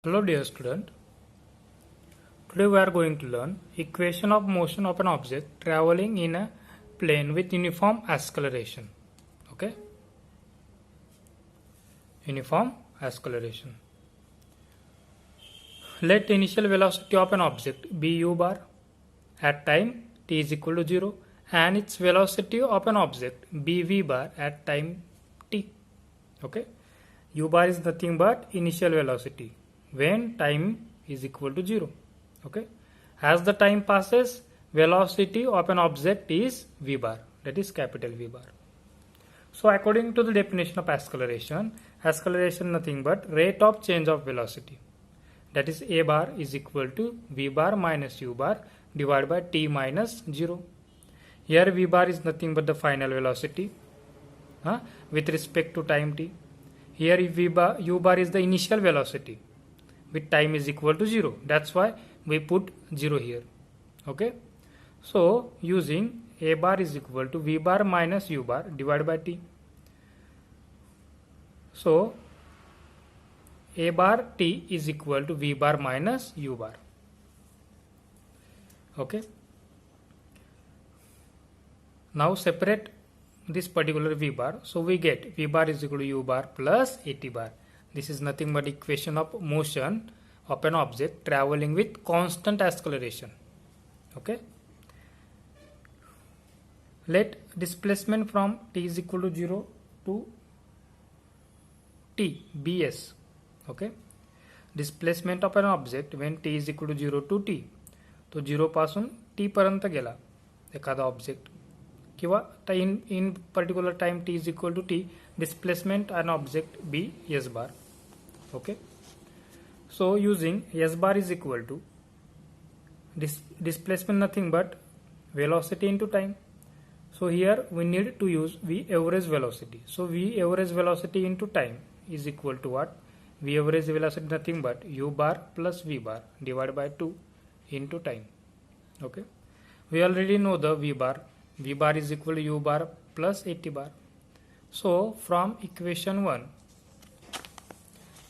Hello dear student, today we are going to learn equation of motion of an object traveling in a plane with uniform acceleration. Okay, uniform acceleration. Let initial velocity of an object be u bar at time t is equal to 0 and its velocity of an object be v bar at time t. Okay, u bar is nothing but initial velocity when time is equal to 0. Okay, as the time passes, velocity of an object is v bar, that is capital V bar. So according to the definition of acceleration nothing but rate of change of velocity, that is a bar is equal to v bar minus u bar divided by t minus 0. Here v bar is nothing but the final velocity with respect to time t. Here u bar is the initial velocity with time is equal to 0. That's why we put 0 here. Okay. So using a bar is equal to v bar minus u bar divided by t. So a bar t is equal to v bar minus u bar. Okay. Now separate this particular v bar. So we get v bar is equal to u bar plus at bar. This is nothing but equation of motion of an object traveling with constant acceleration. Okay. Let displacement from t is equal to 0 to t bs. Okay. Displacement of an object when t is equal to 0 to t. तो 0 पासून t पर्यंत गेला एखादा object किंवा in particular time t is equal to t, displacement an object be s bar. Okay. So using s bar is equal to displacement nothing but velocity into time. So here we need to use v average velocity. So v average velocity into time is equal to what? V average velocity nothing but u bar plus v bar divided by 2 into time. Okay. We already know the v bar. V bar is equal to u bar plus at bar. So from equation 1,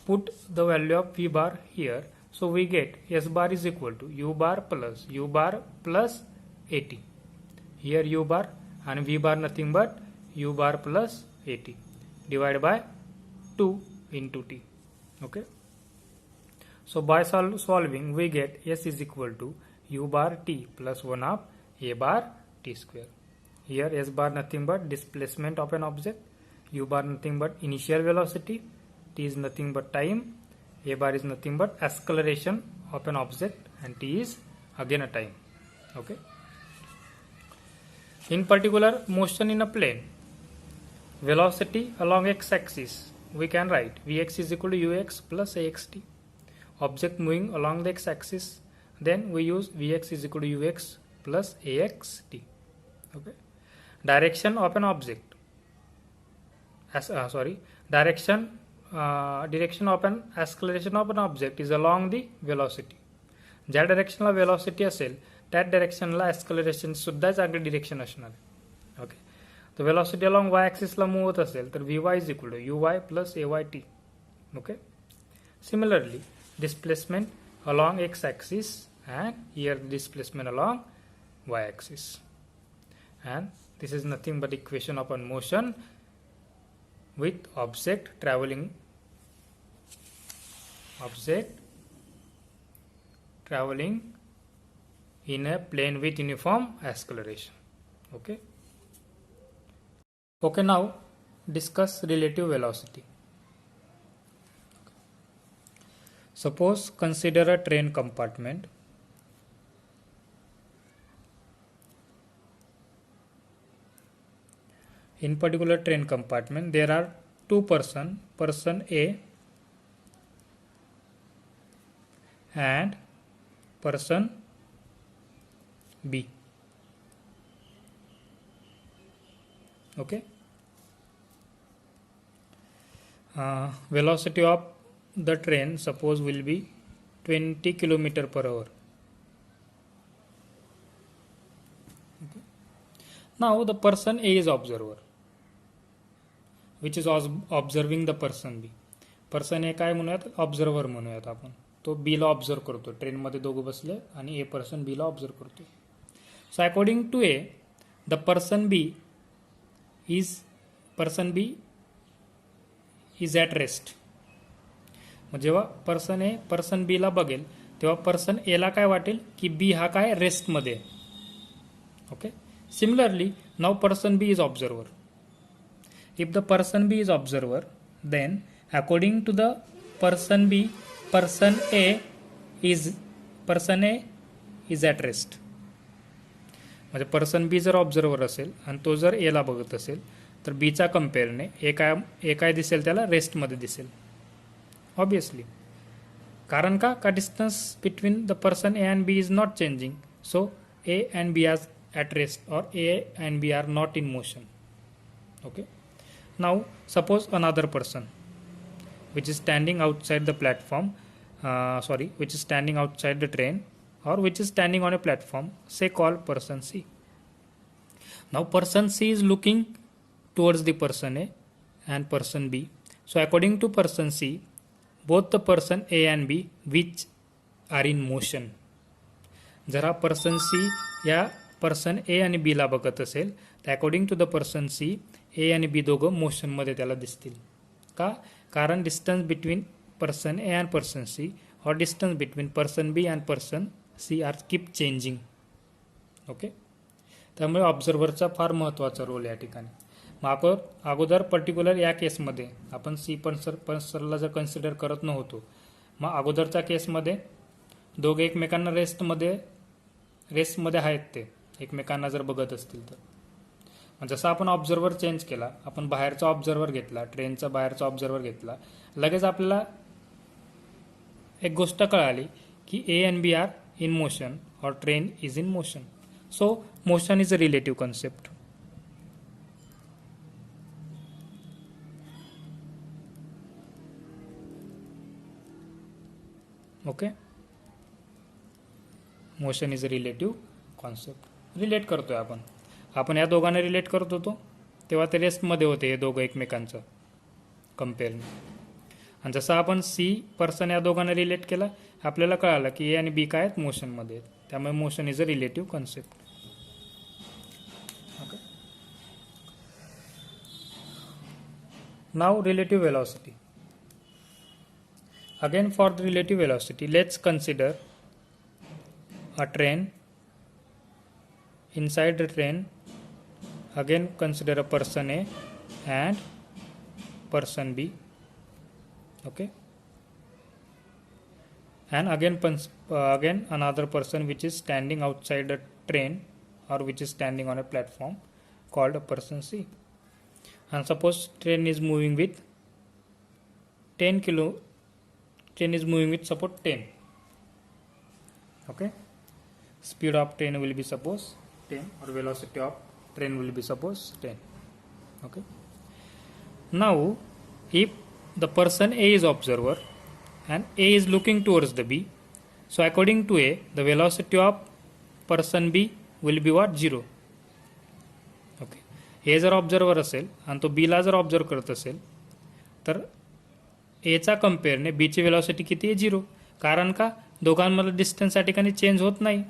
put the value of v bar here. So we get s bar is equal to u bar plus at. Here u bar and v bar nothing but u bar plus at divided by 2 into t. Okay. So by solving we get s is equal to u bar t plus 1 of a bar t square. Here s bar nothing but displacement of an object, u bar nothing but initial velocity, t is nothing but time, a bar is nothing but acceleration of an object and t is again a time. Okay. In particular motion in a plane, velocity along x-axis we can write vx is equal to ux plus axt. Object moving along the x-axis, then we use vx is equal to ux plus axt. Okay. Direction of an object direction of an acceleration of an object is along the velocity. ज्या डायरेक्शनला velocity असेल त्या डायरेक्शनला acceleration सुद्धा चांगली direction असणार. Okay. तर velocity along y axis ला move होत असेल तर vy is equal to uy plus ayt. Okay. Similarly, displacement along x axis and here displacement along y axis. And this is nothing but equation of a motion with object traveling in a plane with uniform acceleration. Okay. Okay, now discuss relative velocity. Suppose consider a train compartment. In particular train compartment there are two person A and person B. Okay. Velocity of the train suppose will be 20 km per hour. Okay. Now the person A is observer. which is observing the person B. Person A काय म्हणूयात observer म्हणूयात आपण. तो बीला observe करतो. ट्रेनमध्ये दोघं बसले आणि ए पर्सन बीला ऑब्झर्व करतो. So according to A the person B is at rest. मग जेव्हा पर्सन ए पर्सन बीला बघेल तेव्हा पर्सन एला काय वाटेल की बी हा काय रेस्टमध्ये आहे. Okay. Similarly now person B is observer. If the person B is observer then according to the person B, person A is at rest. म्हणजे पर्सन बी जर ऑब्झर्वर असेल आणि तो जर एला बघत असेल तर बीचा कम्पेअरने ए काय दिसेल त्याला रेस्टमध्ये दिसेल ऑब्वियसली. कारण का distance between the person A and B is not changing. So A and B are at rest और A and B are not in motion. Okay. Now suppose another person which is standing outside the platform, which is standing outside the train or which is standing on a platform, say call person C. Now person C is looking towards the person A and person B. So according to person C, both the person A and B which are in motion. जर हा person सी या person ए आणि B ला बघत असेल तर according to the person C A आणि B दोघं मोशनमध्ये त्याला दिसतील. का? कारण distance between person A and person C और distance between person B and person C are keep changing. Okay. त्यामुळे ऑब्झर्व्हरचा फार महत्त्वाचा रोल या ठिकाणी. मग अगोदर पर्टिक्युलर या केसमध्ये आपण सी पर्सनला जर कन्सिडर करत नव्हतो, मग अगोदरच्या केसमध्ये दोघे एकमेकांना रेस्टमध्ये आहेत ते एकमेकांना जर बघत असतील तर. जसं आपण ऑब्झर्वर चेंज केला, आपण बाहेरचा ऑब्झर्वर घेतला, ट्रेनचा बाहेरचा ऑब्झर्वर घेतला, लगेच आपल्याला एक गोष्ट कळाली की A and B are in motion और train is in motion. So motion is a relative concept. Okay. Motion is a relative concept. Relate करतोय आपण या दोघांना रिलेट करत होतो तेव्हा ते रेस्टमध्ये होते हे दोघं एकमेकांचं कम्पेअरने. आणि जसं आपण सी पर्सन या दोघांना रिलेट केला आपल्याला कळालं की ए आणि बी काय आहेत मोशनमध्ये आहेत. त्यामुळे motion is a relative concept. Okay. Now relative velocity. Again for the relative velocity let's consider a train. Inside the train again consider a person A and person B. Okay. And again another person which is standing outside the train or which is standing on a platform called a person C. And suppose train is moving with 10 kilo. Train is moving with suppose 10. Okay. Speed of train will be suppose 10 or velocity of train will be suppose 10. Okay. Now if the person A is observer and A is looking towards the B, so according to A the velocity of person B will be what? 0. Okay. A जर observer असेल आणि तो B ला जर observe करत असेल तर A चा कम्पेअरने B ची वेलॉसिटी किती आहे? 0. कारण का? दोघांमध्ये डिस्टन्स या ठिकाणी चेंज होत नाही.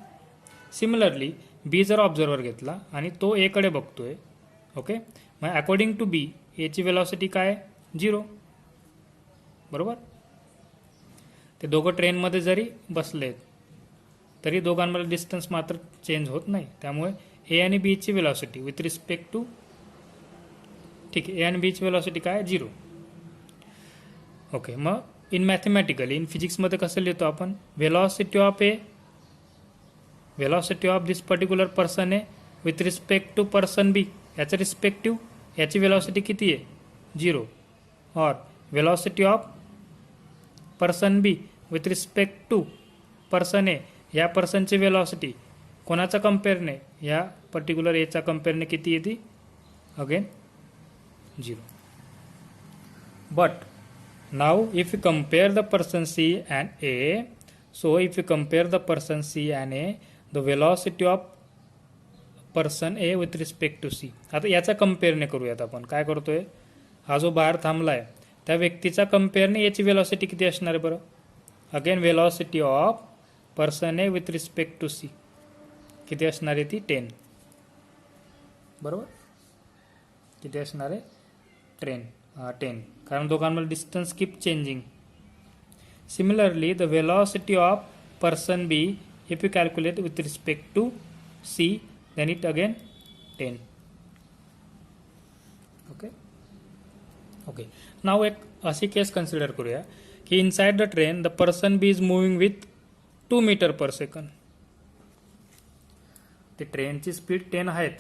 सिमिलरली बी जर ऑब्झर्वर घेतला आणि तो ए कडे बघतोय. ओके. मग अकॉर्डिंग टू बी एची वेलॉसिटी काय? 0. बरोबर. ते दोघं ट्रेनमध्ये जरी बसलेत तरी दोघांमध्ये डिस्टन्स मात्र चेंज होत नाही. त्यामुळे ए आणि बीची वेलॉसिटी विथ रिस्पेक्ट टू ठीक आहे ए आणि बीची वेलॉसिटी काय? 0. ओके. मग इन मॅथमॅटिकली इन फिजिक्समध्ये कसं लिहितो आपण? Velocity of this particular person A with respect to person B याचं रिस्पेक्टिव्ह याची वेलॉसिटी किती आहे? 0. और velocity of person B with respect to person A या पर्सनची वेलॉसिटी कोणाचा कम्पेअरने? या पर्टिक्युलर एचा कम्पेअरने किती येते? Again 0. But now if you compare the person C and A, so if you compare the person C and A, the velocity of person A with respect to C. आता याचा कम्पेअरने करूयात आपण. काय करतोय? हा जो बाहेर थांबलाय त्या व्यक्तीचा कम्पेअरने याची वेलॉसिटी किती असणार आहे बरं? Again velocity of person A with respect to C किती असणार आहे ती 10. बरोबर, किती असणार आहे 10, कारण दोघांमध्ये distance keep changing. Similarly the velocity of person B if you calculate with respect to C then it again 10. Okay now एक अशी केस कन्सिडर करूया की inside the train the person B is moving with 2 metre per second. ते ट्रेनची speed 10 आहेत,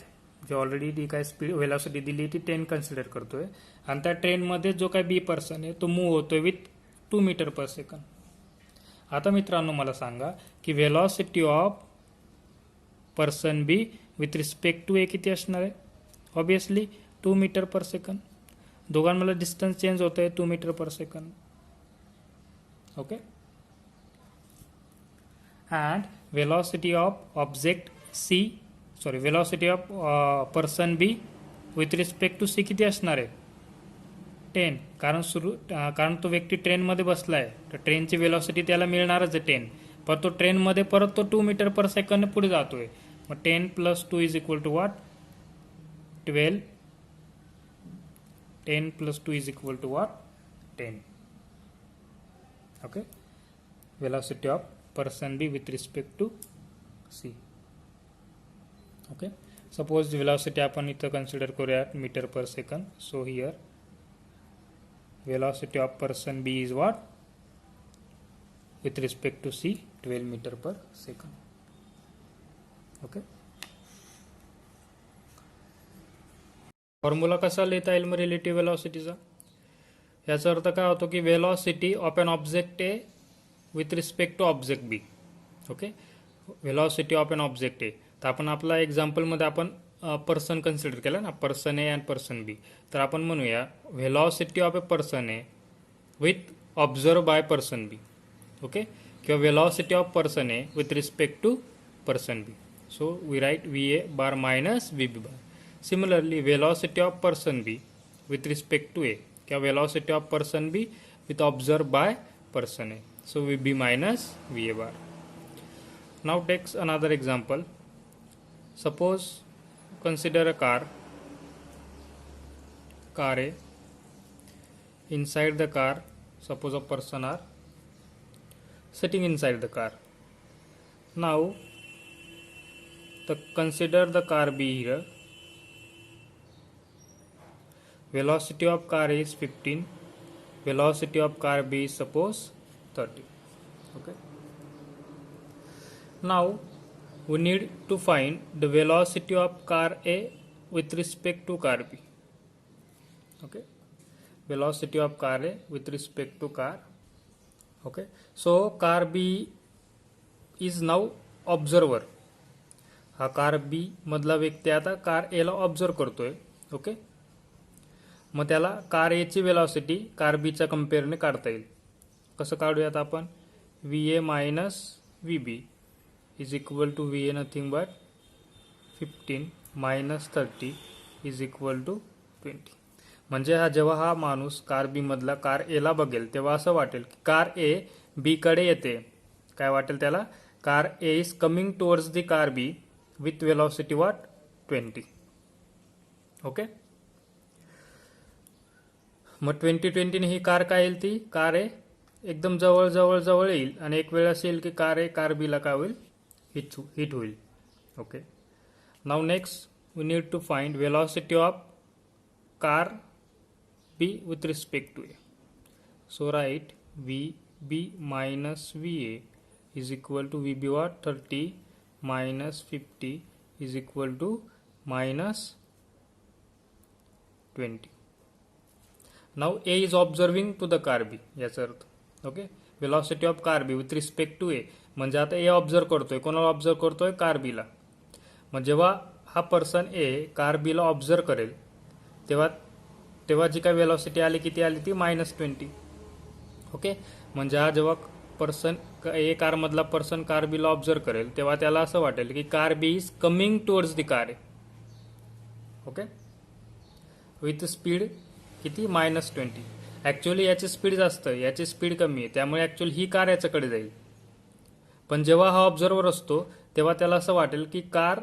जे already ती काय speed velocity दिली ती 10 कन्सिडर करतोय, आणि त्या ट्रेनमध्ये जो काय बी पर्सन आहे तो मूव्ह होतोय विथ 2 मीटर पर सेकंड. आता मित्रांनो मला सांगा की velocity of person B with respect to A किती असणार आहे. Obviously 2 metre per second. दोघांमध्ये डिस्टन्स चेंज होत आहे 2 metre per second. Okay, and velocity of object velocity of person B with respect to C किती असणार आहे 10. कारण तो व्यक्ती ट्रेनमध्ये बसला आहे तर ट्रेनची वेलॉसिटी त्याला मिळणारच आहे 10, पण तो ट्रेनमध्ये परत तो 2 मीटर पर सेकंड पुढे जातोय. मग 10 + 2 is equal to what 12. 10 + 2 is equal to what 10. Okay, velocity of person B with respect to C. Okay, suppose the velocity आपण इथं consider करूया metre per second. So here velocity of person B is what with respect to C 12 meter per second. Okay, formula कसा लिहिता येईल मग relative वेलॉसिटीचा. याचा अर्थ काय होतो की velocity of an object A with respect to object B. Okay, velocity of an object A. तर आपण आपला एक्झाम्पलमध्ये आपण पर्सन कन्सिडर केला ना, person A and person B. तर आपण म्हणूया velocity of A person A with observe by person B. Okay, किंवा velocity of person A with respect to person B. So we write V A bar minus V B bar. Similarly, velocity of person B with respect to A, क्या velocity of person B with observed by person A. So VB minus VA bar. Now take another example. Suppose consider a car A. Inside the car, suppose a person are sitting inside the car. Now consider the car B here. Velocity of car is 15. Velocity of car B is suppose 30. Okay. Now we need to find the velocity of car A with respect to car B. Okay. Velocity of car A with respect to car. Okay. So car B is now observer. हा car B मधला व्यक्ती आता car A La observe करतोय. Okay, मग त्याला car ए ची velocity car बीच्या कम्पेअरने काढता येईल. कसं काढूयात आपण, V A minus V B is equal to V A nothing but 15 minus 30 is equal to 20. म्हणजे जेव्हा हा माणूस कार बी मधला कार ए ला बघेल तेव्हा असं वाटेल की कार ए बी कडे येते. काय वाटेल त्याला, car A is coming towards the car B with velocity what 20. Okay, मग 20 ने ही कार काय येईल, ती कार ए एकदम जवळ जवळ जवळ येईल आणि एक वेळ असेल की कार ए कार बीला काय होईल, हिट होईल. Okay, now next we need to find velocity of car B with respect to A. So write V B minus V A is equal to V B what 30 minus 50 is equal to minus 20. Now A is observing to the car B, याचा अर्थ. Okay, velocity of car B with respect to A म्हणजे आता ए observe करतोय, कोणाला observe करतोय, car बीला. मग जेव्हा हा पर्सन ए कार बीला ऑब्झर्व करेल तेव्हा जी काय वेलॉसिटी आली किती आली, ती -20. ओके, म्हणजे हा जेव्हा पर्सन ए कार मधला पर्सन कार बीला ऑब्झर्व करेल तेव्हा त्याला असं वाटेल की car B is coming towards the car A. Okay, with speed किती, -20. ॲक्च्युअली याची स्पीड जास्त आहे, याची स्पीड कमी आहे, त्यामुळे ॲक्च्युअली ही कार याच्याकडे जाईल. पण जेव्हा हा ऑब्झर्वर असतो तेव्हा त्याला असं वाटेल की कार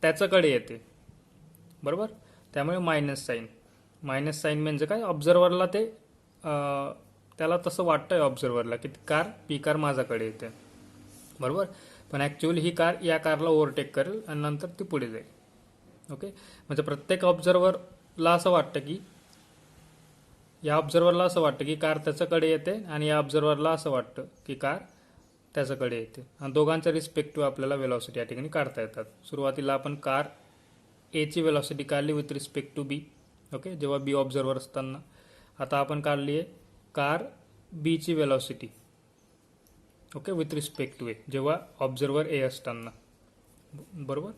त्याच्याकडे येते, बरोबर. त्यामुळे मायनस साईन म्हणजे काय, ऑब्झर्वरला ते त्याला तसं वाटतंय ऑब्झर्वरला की पी कार माझ्याकडे येते, बरोबर. पण ॲक्च्युअली ही कार या कारला ओव्हरटेक करेल आणि नंतर ती पुढे जाईल. ओके, म्हणजे प्रत्येक ऑब्झर्वरला असं वाटतं की या ऑब्झर्वरला असं वाटतं की कार त्याच्याकडे येते आणि या ऑब्झर्वरला असं वाटतं की कार त्याच्याकडे येते, आणि दोघांच्या रिस्पेक्टिव्ह आपल्याला वेलॉसिटी या ठिकाणी काढता येतात. सुरुवातीला आपण कार एची वेलॉसिटी काढली with respect to B, okay, जेव्हा बी ऑब्झर्वर असताना. आता आपण काढली आहे कार बीची velocity, okay, with respect to A, जेव्हा ऑब्झर्वर ए असताना, बरोबर.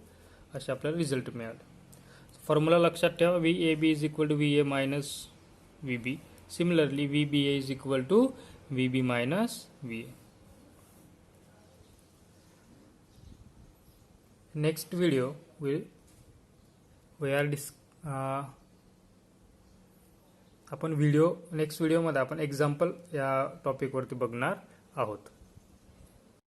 असे आपल्याला रिझल्ट मिळाले. फॉर्म्युला लक्षात ठेवा, V A B is equal to V A minus V B. Similarly V B A is equal to V B minus V A. Next video आपण next व्हिडिओमध्ये आपण एक्झाम्पल या टॉपिकवरती बघणार आहोत.